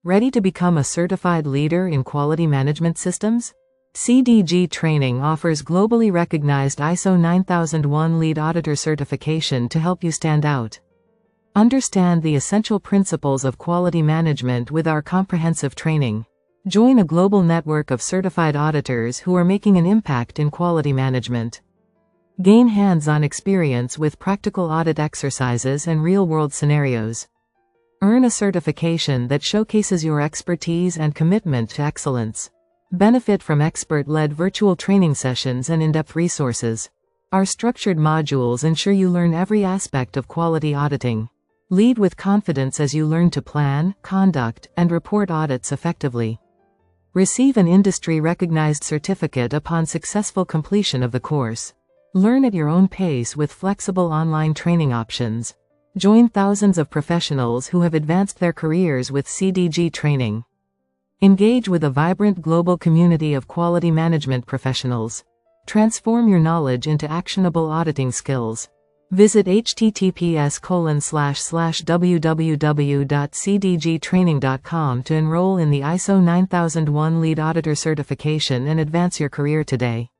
Ready to become a certified leader in quality management systems? CDG Training offers globally recognized ISO 9001 Lead Auditor certification to help you stand out. Understand the essential principles of quality management with our comprehensive training. Join a global network of certified auditors who are making an impact in quality management. Gain hands-on experience with practical audit exercises and real-world scenarios. Earn a certification that showcases your expertise and commitment to excellence. Benefit from expert-led virtual training sessions and in-depth resources. Our structured modules ensure you learn every aspect of quality auditing. Lead with confidence as you learn to plan, conduct, and report audits effectively. Receive an industry-recognized certificate upon successful completion of the course. Learn at your own pace with flexible online training options. Join thousands of professionals who have advanced their careers with CDG Training. Engage with a vibrant global community of quality management professionals. Transform your knowledge into actionable auditing skills. Visit https://www.cdgtraining.com to enroll in the ISO 9001 Lead Auditor certification and advance your career today.